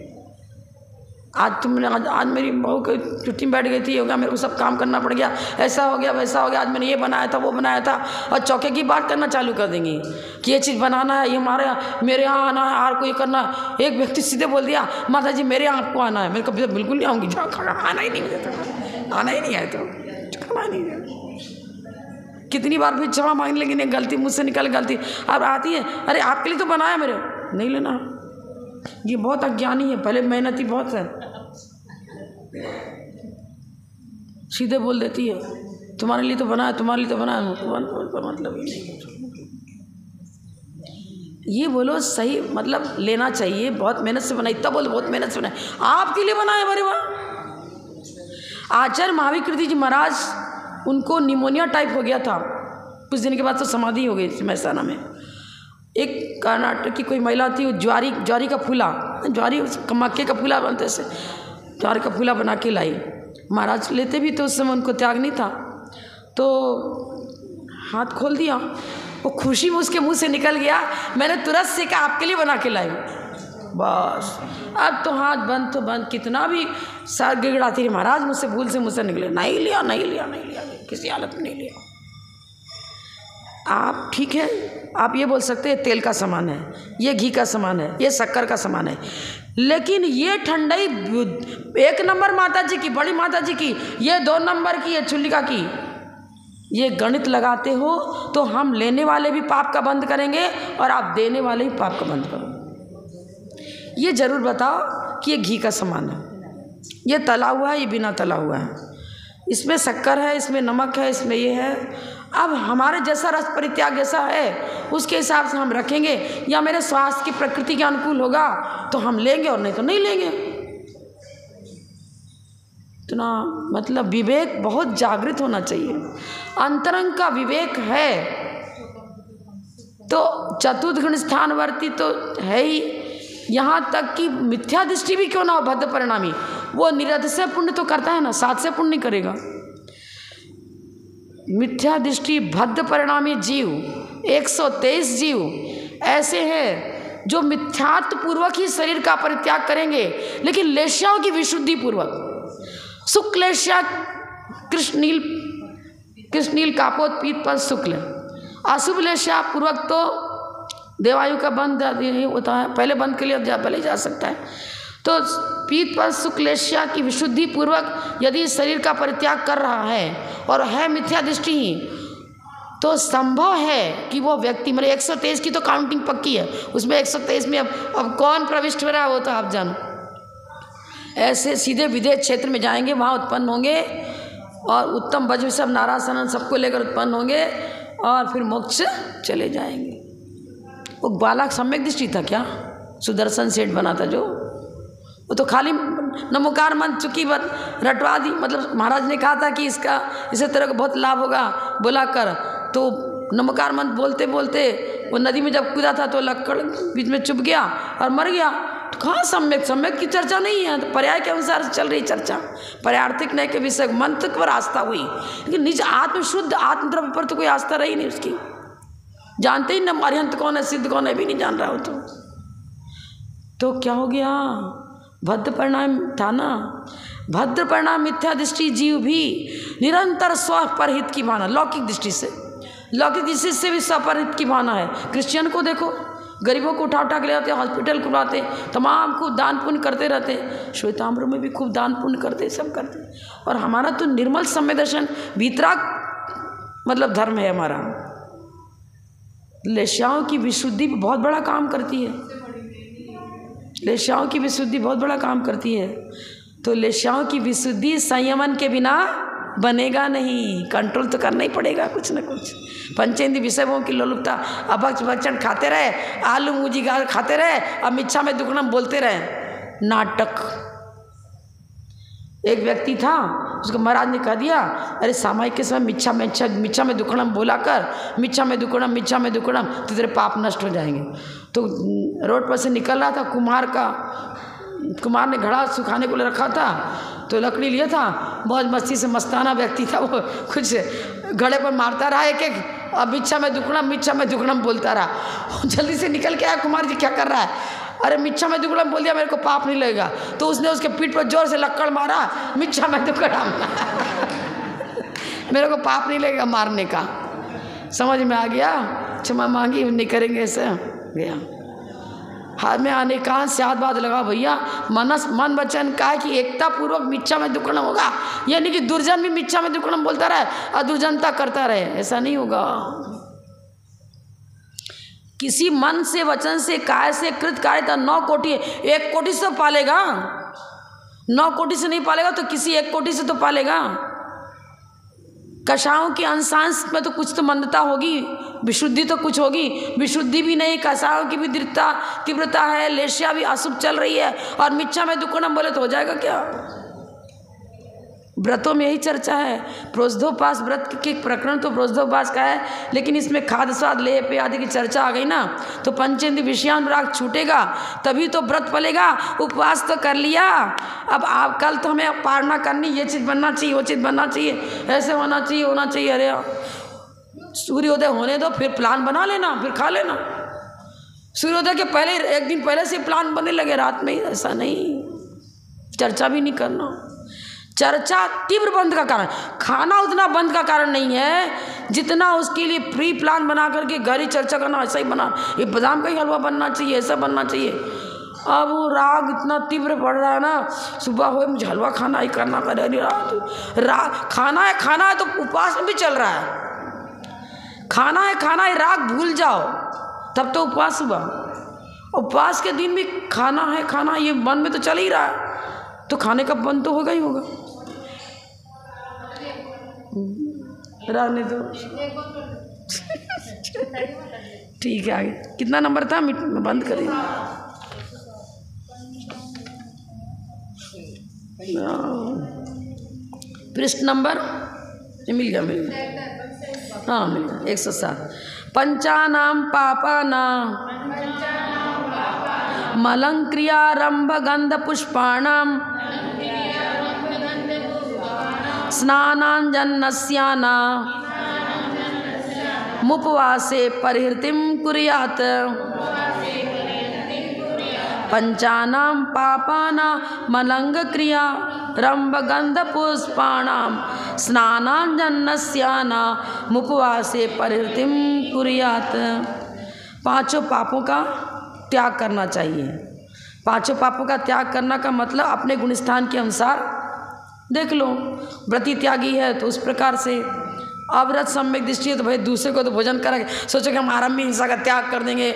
आज तुमने, आज मेरी बहू की छुट्टी में बैठ गई थी, होगा मेरे को सब काम करना पड़ गया, ऐसा हो गया वैसा हो गया, आज मैंने ये बनाया था वो बनाया था, और चौके की बात करना चालू कर देंगी कि ये चीज़ बनाना है, ये मेरे यहाँ आना है, आर को ये करना है। एक व्यक्ति सीधे बोल दिया, माता जी मेरे यहाँ आपको आना है, मेरे को बिल्कुल नहीं आऊँगी, जाओ खाना, आना ही नहीं, मुझे तो आना ही नहीं है, तो खाना नहीं है। कितनी बार भी क्षमा मांग, लेकिन गलती मुझसे निकल, गलती अब आती है, अरे आपके लिए तो बनाया मेरे, नहीं लेना, ये बहुत अज्ञानी है, पहले मेहनती बहुत है, सीधे बोल देती है तुम्हारे लिए तो बनाया, तुम्हारे लिए तो बनाया, मतलब ही नहीं। ये बोलो सही, मतलब लेना चाहिए, बहुत मेहनत से बनाई, तब बोलो बहुत मेहनत से बनाई, आपके लिए बनाया। अरे वाह। आचार्य महावीर कृति जी महाराज, उनको निमोनिया टाइप हो गया था, कुछ दिन के बाद तो समाधि हो गई महसाना में। एक कर्नाटक की कोई महिला थी, वो ज्वारी का फूला, ज्वारी मक्के का फूला बनते से ज्वारी का फूला बना के लाई। महाराज लेते भी तो उस समय उनको त्याग नहीं था, तो हाथ खोल दिया, वो खुशी में उसके मुंह से निकल गया, मैंने तुरंत से कहा आपके लिए बना के लाई, बस अब तो हाथ बंद तो बंद, कितना भी सर गिड़गिड़ाती रही, महाराज मुझसे भूल से मुझसे निकले, नहीं लिया नहीं लिया नहीं लिया, किसी हालत में नहीं लिया। आप ठीक है, आप ये बोल सकते हैं तेल का सामान है, ये घी का सामान है, ये शक्कर का सामान है, लेकिन ये ठंडाई 1 नंबर माता जी की, बड़ी माता जी की, ये 2 नंबर की है चुल्लिका की। ये गणित लगाते हो तो हम लेने वाले भी पाप का बंद करेंगे और आप देने वाले भी पाप का बंद करोगे। ये जरूर बताओ कि ये घी का सामान है, ये तला हुआ है, ये बिना तला हुआ है, इसमें शक्कर है, इसमें नमक है, इसमें ये है। अब हमारे जैसा रस परित्याग जैसा है उसके हिसाब से हम रखेंगे, या मेरे स्वास्थ्य की प्रकृति के अनुकूल होगा तो हम लेंगे और नहीं तो नहीं लेंगे। इतना मतलब विवेक बहुत जागृत होना चाहिए। अंतरंग का विवेक है तो चतुर्गुण स्थानवर्ती तो है ही, यहाँ तक कि मिथ्या दृष्टि भी क्यों ना हो भद्र परिणामी, वो निरध से पुण्य तो करता है ना, 7 से पुण्य नहीं करेगा। मिथ्या दृष्टि भद्र परिणामी जीव 123 जीव ऐसे हैं जो मिथ्यात्व पूर्वक ही शरीर का परित्याग करेंगे, लेकिन लेश्याओं की विशुद्धि पूर्वक। शुक्लेश्या कृष्णनील कापोत पीत पर शुक्ल, अशुभ लेश्या पूर्वक तो देवायु का बंद नहीं होता है, पहले बंद के लिए पहले जा सकता है। तो पीत पर शुक्लेश्या की विशुद्धि पूर्वक यदि शरीर का परित्याग कर रहा है और है मिथ्या दृष्टि ही, तो संभव है कि वो व्यक्ति, मेरे 123 की तो काउंटिंग पक्की है, उसमें 123 में अब कौन प्रविष्ट हो रहा है वो तो आप जानो। ऐसे सीधे विदेश क्षेत्र में जाएंगे, वहाँ उत्पन्न होंगे और उत्तम वज्र सब नारासन सबको लेकर उत्पन्न होंगे और फिर मोक्ष चले जाएंगे। वो बालक सम्यक दृष्टि था क्या, सुदर्शन सेठ बना था जो, वो तो खाली नमोकार मंत्र चुकी रटवा दी। मतलब महाराज ने कहा था कि इससे तेरे को बहुत लाभ होगा बोला कर, तो नमोकार मंत्र बोलते बोलते वो नदी में जब कूदा था तो लक्कड़ बीच में चुभ गया और मर गया। तो कहाँ सम्यक की चर्चा नहीं है, तो पर्याय के अनुसार चल रही चर्चा, पर्यार्थिक नय के विषय मंत्र पर आस्था हुई, लेकिन निज आत्म शुद्ध आत्मद्रव्य पर तो कोई आस्था रही नहीं उसकी। जानते ही न अरिहंत कौन है, सिद्ध कौन है भी नहीं जान रहा हो तो क्या हो गया, भद्र परिणाम था ना। भद्र परिणाम मिथ्या दृष्टि जीव भी निरंतर स्वपरहित की भावना, लौकिक दृष्टि से भी स्वपरहित की भावना है। क्रिश्चियन को देखो, गरीबों को उठा के ले आते, हॉस्पिटल खुलवाते, तमाम खूब दान पुण्य करते रहते, श्वेताम्बर में भी खूब दान पुण्य करते, सब करते। और हमारा तो निर्मल सम्य दर्शन वीतराग मतलब धर्म है हमारा। लेश्याओं की विशुद्धि बहुत बड़ा काम करती है, लेश्याओं की विशुद्धि बहुत बड़ा काम करती है। तो लेश्याओं की विशुद्धि संयमन के बिना बनेगा नहीं, कंट्रोल तो करना ही पड़ेगा कुछ न कुछ। पंचेंद्रिय विषयों की लोलुपता, अभक्ष भक्षण खाते रहे, आलू मूजी गाल खाते रहे, अब मिच्छा में दुक्कड़म बोलते रहे, नाटक। एक व्यक्ति था, उसको महाराज ने कह दिया, अरे सामायिक के समय मिच्छा में दुक्कड़म बोला कर, मिच्छा में दुक्कड़म तो तेरे पाप नष्ट हो जाएंगे। तो रोड पर से निकल रहा था, कुमार ने घड़ा सुखाने को ले रखा था, तो लकड़ी लिया था, बहुत मस्ती से मस्ताना व्यक्ति था, वो कुछ घड़े पर मारता रहा एक अब मिच्छा में दुक्कड़म बोलता रहा। जल्दी से निकल के आया, कुमार जी क्या कर रहा है, अरे मिच्छा में दुक्कड़म बोल दिया, मेरे को पाप नहीं लगेगा। तो उसने उसके पीठ पर जोर से लक्कड़ मारा, मिच्छा में दुक्कड़म मेरे को पाप नहीं लगेगा मारने का। समझ में आ गया, क्षमा मांगी, नहीं करेंगे ऐसे गया। हाथ में अनेकांश स्याद बात लगा भैया, मन वचन का कि एकता पूर्वक मिच्छा में दुक्कड़म होगा, यानी कि दुर्जन भी मिच्छा में दुक्कड़म बोलता रहे और दुर्जनता करता रहे, ऐसा नहीं होगा। किसी मन से वचन से काय से कृत कार्य 9 कोटि, 1 कोटि से तो पालेगा, 9 कोटि से नहीं पालेगा तो किसी 1 कोटि से तो पालेगा। कषायों के अंशांश में तो कुछ तो मंदता होगी, विशुद्धि तो कुछ होगी, विशुद्धि भी नहीं, कषायों की भी तीव्रता है, लेश्या भी अशुभ चल रही है और मिच्छा में दुक्कड़म बोले तो हो जाएगा क्या। व्रतों में यही चर्चा है। प्रोषधोपास व्रत के प्रकरण तो प्रोषधोपास का है, लेकिन इसमें खाद स्वाद लेह पेय आदि की चर्चा आ गई ना, तो पंचेंद्रिय विषयानुराग छूटेगा तभी तो व्रत फलेगा। उपवास तो कर लिया, अब आप कल तो हमें पालना करनी, ये चीज़ बनना चाहिए, वो चीज़ बनना चाहिए, ऐसे होना चाहिए। अरे सूर्योदय होने दो, फिर प्लान बना लेना, फिर खा लेना। सूर्योदय के पहले 1 दिन पहले से प्लान बनने लगे रात में, ऐसा नहीं, चर्चा भी नहीं करना। चर्चा तीव्र बंध का कारण, खाना उतना बंध का कारण नहीं है जितना उसके लिए प्री प्लान बना करके घर ही चर्चा करना, ऐसा ही बना, ये बादाम का ही हलवा बनना चाहिए, ऐसा बनना चाहिए। अब वो राग इतना तीव्र बढ़ रहा है ना, सुबह हो मुझे हलवा खाना ही करना, करे नहीं राग खाना है तो उपवास में भी चल रहा है, खाना है राग भूल जाओ तब तो उपवास हुआ। उपवास के दिन भी खाना है ये मन में तो चल ही रहा है, तो खाने का बंद तो होगा ही होगा। रहने दो ठीक है। आगे कितना नंबर था, बंद करें। पृष्ठ नंबर मिल गया हाँ मिल गया 107। पंचानां पापानां मलंक्रियारंभ गंध पुष्पाणां स्नानांजनस्याना मुपवासे परिहृतिं कुर्यात्। पंचानां पापानां मलंक्रिया रंभ गंध पुष्पाणां स्नानांजनस्याना मुपवासे परिहृतिं कुर्यात्। पांचों पापों का त्याग करना चाहिए। पांचों पापों का त्याग करना का मतलब अपने गुणस्थान के अनुसार देख लो, व्रती त्यागी है तो उस प्रकार से, अव्रत सम्यक दृष्टि है तो भाई दूसरे को तो भोजन करेंगे, सोचो कि हम आरंभी हिंसा का त्याग कर देंगे,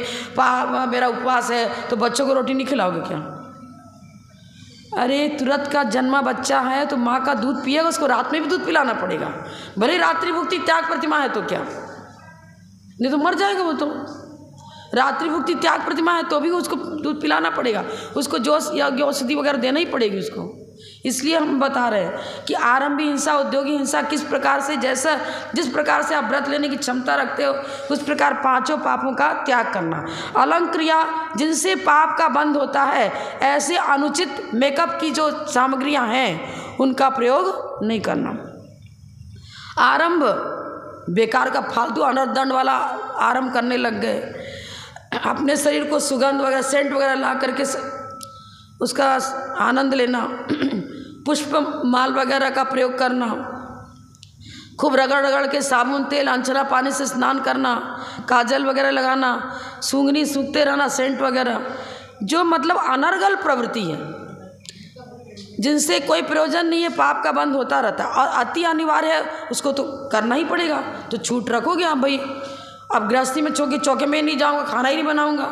मेरा उपवास है तो बच्चों को रोटी नहीं खिलाओगे क्या? अरे तुरंत का जन्मा बच्चा है तो माँ का दूध पिएगा, उसको रात में भी दूध पिलाना पड़ेगा, भले रात्रि भुक्ति त्याग प्रतिमा है तो क्या, नहीं तो मर जाएगा वो तो। रात्रि भुक्ति त्याग प्रतिमा है तो भी उसको दूध पिलाना पड़ेगा, उसको जोश या औषधि वगैरह देना ही पड़ेगी उसको। इसलिए हम बता रहे हैं कि आरंभी हिंसा, उद्योगी हिंसा किस प्रकार से, जिस प्रकार से आप व्रत लेने की क्षमता रखते हो उस प्रकार पांचों पापों का त्याग करना। अलंक्रिया जिनसे पाप का बंध होता है, ऐसे अनुचित मेकअप की जो सामग्रियां हैं उनका प्रयोग नहीं करना। आरंभ बेकार का फालतू अनर्दंड वाला आरंभ करने लग गए, अपने शरीर को सुगंध वगैरह सेंट वगैरह ला करके उसका आनंद लेना, पुष्प माल वगैरह का प्रयोग करना, खूब रगड़ के साबुन तेल अंचला पानी से स्नान करना, काजल वगैरह लगाना, सूंघनी सूंघते रहना, सेंट वगैरह, जो मतलब अनर्गल प्रवृत्ति है जिनसे कोई प्रयोजन नहीं है, पाप का बंध होता रहता है और अति अनिवार्य है उसको तो करना ही पड़ेगा। तो छूट रखोगे आप भाई, अब गृहस्थी में चौके में नहीं जाऊंगा, खाना ही नहीं बनाऊंगा।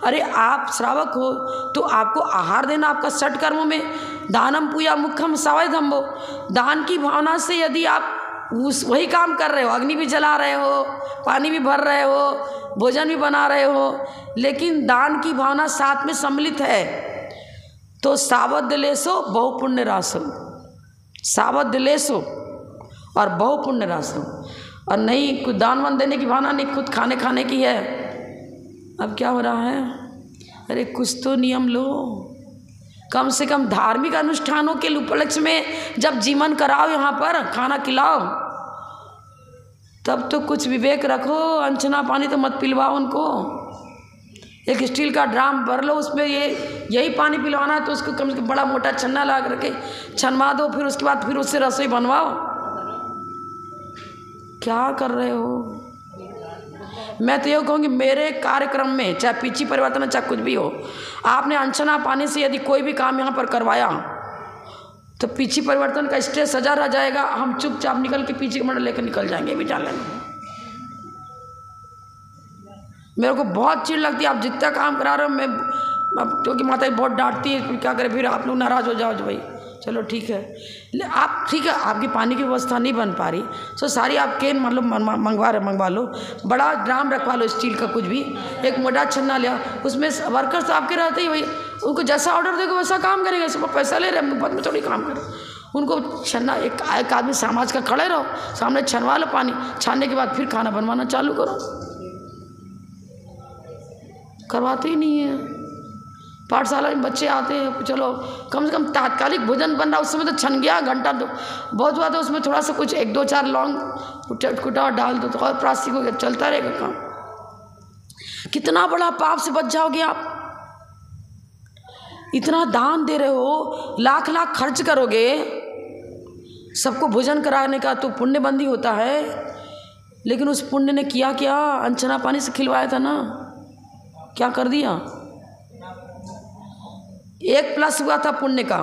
अरे आप श्रावक हो तो आपको आहार देना आपका षट कर्मों में, दानम पूया मुखम सवय धम्बो, दान की भावना से यदि आप वही काम कर रहे हो, अग्नि भी जला रहे हो, पानी भी भर रहे हो, भोजन भी बना रहे हो, लेकिन दान की भावना साथ में सम्मिलित है तो सावध लेसो बहु पुण्य रासो, सावध लेसो और बहु पुण्य रासो। और नहीं कुछ दान वान देने की भावना नहीं, खुद खाने की है। अब क्या हो रहा है, अरे कुछ तो नियम लो, कम से कम धार्मिक अनुष्ठानों के उपलक्ष्य में जब जीवन कराओ, यहाँ पर खाना खिलाओ, तब तो कुछ विवेक रखो। अंचना पानी तो मत पिलवाओ उनको, एक स्टील का ड्राम भर लो, उसमें यही पानी पिलवाना है तो उसको कम से कम बड़ा मोटा छन्ना ला करके छनवा दो, फिर उसके बाद फिर उससे रसोई बनवाओ। क्या कर रहे हो? मैं तो ये कहूँगी मेरे कार्यक्रम में चाहे पीछी परिवर्तन चाहे कुछ भी हो, आपने अंचना पानी से यदि कोई भी काम यहाँ पर करवाया तो पीछी परिवर्तन का स्टेज सजा रह जाएगा, हम चुपचाप निकल के पीछे मंडल लेकर निकल जाएंगे, भी जान लेना। मेरे को बहुत चिढ़ लगती है, आप जितना काम करा रहे हो, मैं अब क्योंकि माता जी बहुत डांटती है, क्या करें फिर आप लोग नाराज़ हो जाओ। भाई चलो ठीक है, आप ठीक है, आपकी पानी की व्यवस्था नहीं बन पा रही तो सारी आप केन मतलब मंगवा लो, बड़ा ड्राम रखवा लो स्टील का, कुछ भी एक मोटा छन्ना लिया, उसमें वर्कर्स तो आपके रहते ही भाई, उनको जैसा ऑर्डर देगा वैसा काम करेंगे, सब पैसा ले रहे हैं, मुफ्त में थोड़ी काम करें। उनको छन्ना, एक आदमी समाज का खड़े रहो, सामने छनवा लो पानी, छानने के बाद फिर खाना बनवाना चालू करो, करवाते ही नहीं है। पाठशाला में बच्चे आते हैं, चलो कम से कम तात्कालिक भोजन बन रहा, उस समय तो छन गया, घंटा तो बहुत हुआ, तो उसमें थोड़ा सा कुछ 1-2-4 लौंग कुटा डाल दो तो और प्लास्टिक हो गया, चलता रहेगा काम। कितना बड़ा पाप से बच जाओगे आप। इतना दान दे रहे हो, लाख खर्च करोगे, सबको भोजन कराने का तो पुण्य बंदी होता है, लेकिन उस पुण्य ने किया क्या? अनछना पानी से खिलवाया था ना, क्या कर दिया? 1 प्लस हुआ था पुण्य का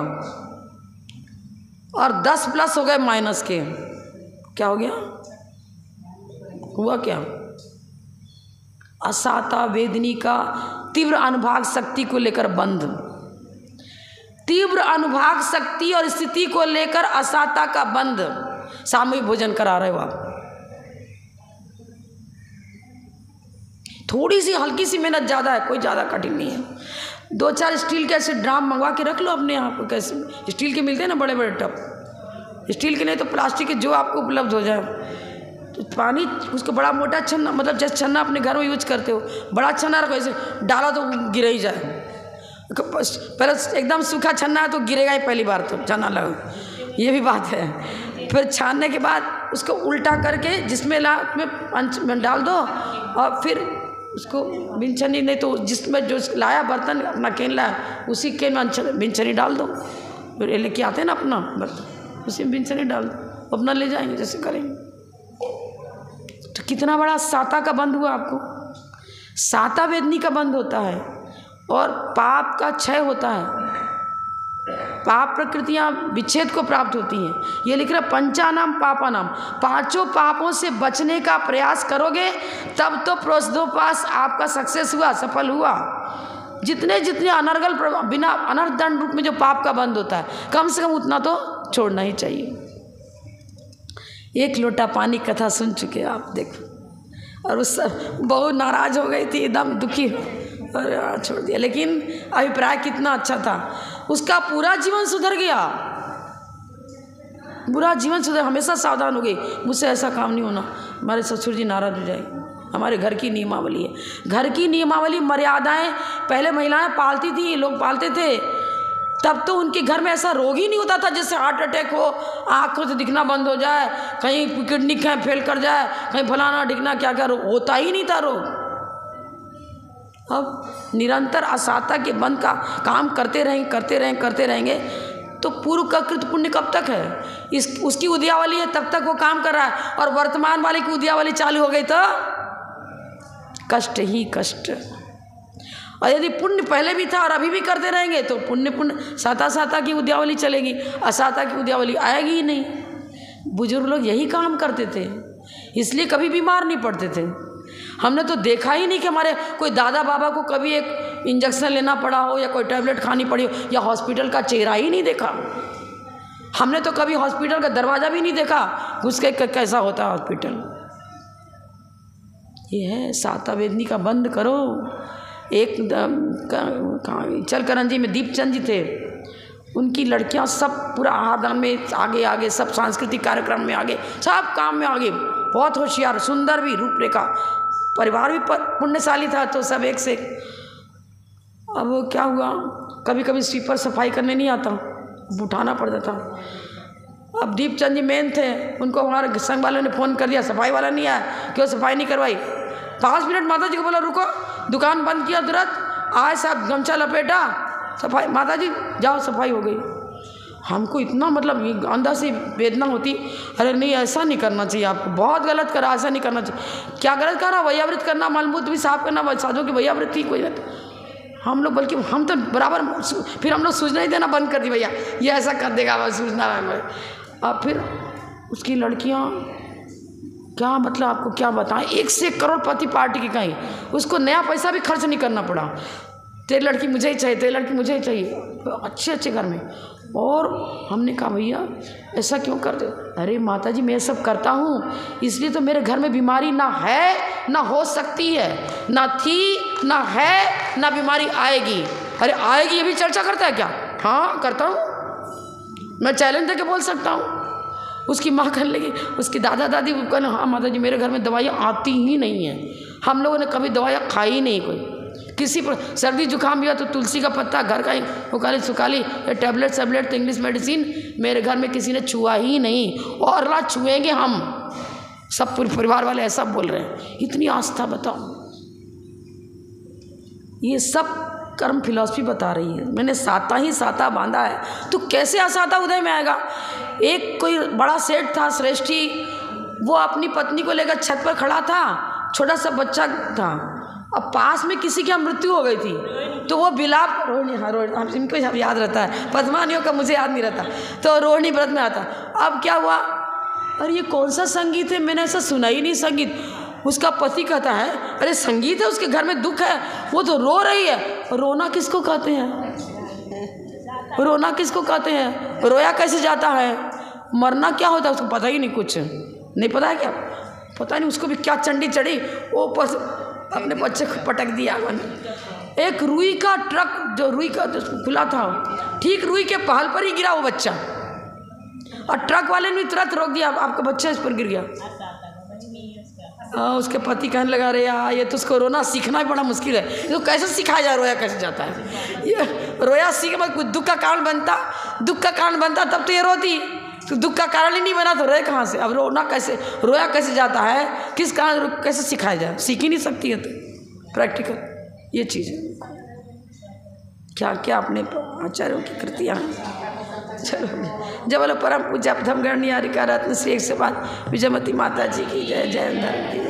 और 10 प्लस हो गए माइनस के। क्या हो गया? हुआ क्या? असाता वेदनी का तीव्र अनुभाग शक्ति को लेकर बंध, तीव्र अनुभाग शक्ति और स्थिति को लेकर असाता का बंध। सामूहिक भोजन करा रहे हो आप, थोड़ी सी हल्की सी मेहनत ज़्यादा है, कोई ज़्यादा कठिन नहीं है। 2-4 स्टील के ऐसे ड्राम मंगवा के रख लो अपने आप को। कैसे स्टील के मिलते हैं ना बड़े बड़े टब, स्टील के नहीं तो प्लास्टिक के, जो आपको उपलब्ध हो जाए। तो पानी उसको बड़ा मोटा छन्ना, मतलब जैसे छन्ना अपने घर में यूज करते हो, बड़ा छन्ना रखो, ऐसे डाला तो गिर ही जाए। पहले एकदम सूखा छन्ना है तो गिरेगा ही पहली बार, तो छन्ना लगो, ये भी बात है। फिर छानने के बाद उसको उल्टा करके जिसमें में डाल दो और फिर उसको बिनछनी, नहीं तो जिसमें जो लाया बर्तन अपना केन लाया उसी केन में बिनछनी डाल दो। फिर लेके आते हैं ना अपना बर्तन, उसी में बिनछनी डाल दो, अपना ले जाएंगे जैसे करेंगे। तो कितना बड़ा साता का बंध हुआ आपको। साता वेदनी का बंध होता है और पाप का क्षय होता है, पाप प्रकृतियां विच्छेद को प्राप्त होती हैं। ये लिख रहा पंचानाम पापानाम, 5 पापों से बचने का प्रयास करोगे तब तो प्रोषदोपास आपका सक्सेस हुआ, सफल हुआ। जितने जितने अनर्गल बिना अनर्दंड रूप में जो पाप का बंध होता है, कम से कम उतना तो छोड़ना ही चाहिए। 1 लोटा पानी कथा सुन चुके आप, देखो, और उस बहुत नाराज हो गई थी, एकदम दुखी और छोड़ दिया। लेकिन अभिप्राय कितना अच्छा था, उसका पूरा जीवन सुधर गया, पूरा जीवन सुधर। हमेशा सावधान हो गई, मुझसे ऐसा काम नहीं होना, हमारे ससुर जी नाराज हो जाएंगे। हमारे घर की नियमावली है, घर की नियमावली, मर्यादाएं पहले महिलाएं पालती थी, लोग पालते थे, तब तो उनके घर में ऐसा रोग ही नहीं होता था जैसे हार्ट अटैक हो, आँखों से दिखना बंद हो जाए, कहीं किडनी फेल कर जाए, कहीं फलाना ढिकना क्या क्या रोग, होता ही नहीं था रोग। अब निरंतर असाता के बंध का काम करते रहेंगे तो पूर्व का कृत पुण्य कब तक है? उसकी उद्यावली है तब तक वो काम कर रहा है, और वर्तमान वाले की उद्यावली चालू हो गई तो कष्ट ही कष्ट। और यदि पुण्य पहले भी था और अभी भी करते रहेंगे तो पुण्य साता की उद्यावली चलेगी, असाता की उद्यावली आएगी ही नहीं। बुजुर्ग लोग यही काम करते थे, इसलिए कभी बीमार नहीं पड़ते थे। हमने तो देखा ही नहीं कि हमारे कोई दादा बाबा को कभी एक इंजेक्शन लेना पड़ा हो या कोई टैबलेट खानी पड़ी हो, या हॉस्पिटल का चेहरा ही नहीं देखा। हमने तो कभी हॉस्पिटल का दरवाज़ा भी नहीं देखा, घुस के कैसा होता है हॉस्पिटल। ये है साता वेदनी का बंद करो। एक चलकरंजी में दीपचंद जी थे, उनकी लड़कियां सब पूरा आहारदान में आगे, सब सांस्कृतिक कार्यक्रम में आगे, सब काम में आगे, बहुत होशियार, सुंदर भी, रूपरेखा, परिवार भी पुण्यशाली था, तो सब एक से। अब क्या हुआ, कभी कभी स्वीपर सफाई करने नहीं आता, उठाना पड़ता था। अब दीपचंद जी मेन थे, उनको हमारे संघ वालों ने फ़ोन कर दिया, सफाई वाला नहीं आया, क्यों सफाई नहीं करवाई? 5 मिनट माता जी को बोला रुको, दुकान बंद किया तुरंत, आए साहब गमछा लपेटा, सफाई, माता जी जाओ, सफाई हो गई। हमको इतना मतलब अंदर से वेदना होती, अरे नहीं ऐसा नहीं करना चाहिए, आपको बहुत गलत करा, ऐसा नहीं करना चाहिए। क्या गलत करा? वैयावृत करना, मलमूत्र भी साफ करना, साधु की वैयावृत थी कोई नहीं। हम लोग बल्कि हम तो बराबर, फिर हम लोग सूचना ही देना बंद कर दी, भैया ये ऐसा कर देगा, बस सूचना। अब फिर उसकी लड़कियाँ क्या मतलब आपको क्या बताएं, 1 से 1 करोड़पति पार्टी की कहीं, उसको नया पैसा भी खर्च नहीं करना पड़ा। तेरी लड़की मुझे ही चाहिए, तेरी लड़की मुझे ही चाहिए, अच्छे अच्छे घर में। और हमने कहा भैया ऐसा क्यों करते हो? अरे माता जी मैं सब करता हूँ इसलिए तो मेरे घर में बीमारी ना है ना हो सकती है, ना थी ना है ना बीमारी आएगी। अरे आएगी ये भी चर्चा करता है क्या? हाँ करता हूँ, मैं चैलेंज देके बोल सकता हूँ। उसकी माँ कहने लगी, उसकी दादा दादी कहने, हाँ माता जी मेरे घर में दवाइयाँ आती ही नहीं हैं, हम लोगों ने कभी दवाइयाँ खाई ही नहीं। कोई किसी पर सर्दी जुकाम भी हुआ तो तुलसी का पत्ता घर का ही उकाली सुकाली, टैबलेट तो इंग्लिश मेडिसिन मेरे घर में किसी ने छुआ ही नहीं, और ला छुएंगे हम सब, पूरे परिवार वाले ऐसा बोल रहे हैं। इतनी आस्था बताओ, ये सब कर्म फिलॉसफी बता रही है। मैंने साता ही साता बांधा है, तो कैसे असाता उदय में आएगा। एक कोई बड़ा सेठ था, श्रेष्ठी, वो अपनी पत्नी को लेकर छत पर खड़ा था, छोटा सा बच्चा था। अब पास में किसी की मृत्यु हो गई थी, तो वो बिलाप, रोहिणी, हाँ रोहिणी, इनको याद रहता है, पद्मानियों का मुझे याद नहीं रहता, तो रोहिणी व्रत में आता। अब क्या हुआ, अरे ये कौन सा संगीत है, मैंने ऐसा सुना ही नहीं संगीत। उसका पति कहता है, अरे संगीत है, उसके घर में दुख है, वो तो रो रही है। रोना किसको कहते हैं, रोना किसको कहते हैं, रोया कैसे जाता है, मरना क्या होता है, उसको पता ही नहीं, कुछ नहीं पता है क्या, पता नहीं उसको भी क्या चंडी चढ़ी, वो अपने बच्चे को पटक दिया। एक रुई का ट्रक, जो रुई का खुला था, ठीक रुई के पहल पर ही गिरा वो बच्चा, और ट्रक वाले ने तुरंत रोक दिया, आपका बच्चा इस पर गिर गया। उसके पति कहने लगा, अरे यार ये तो उसको रोना सीखना भी बड़ा मुश्किल है, ये तो कैसे सिखाया जाए, रोया कैसे जाता है, ये रोया सीख मत, कुछ दुख का कारण बनता, दुख का कारण बनता तब तो ये रोती, तो दुख का कारण ही नहीं बना तो रोए कहाँ से। अब रोना कैसे, रोया कैसे जाता है, किस कारण, कैसे सिखाया जाए, सीख ही नहीं सकती है। तो प्रैक्टिकल ये चीज़ है, क्या क्या अपने आचार्यों की कृतियाँ हैं। चलो, जय बोलो परम पूज्य धमगणनीय हरिका रत्न श्री 105 विजयमती माता जी की जय। जय अंदर।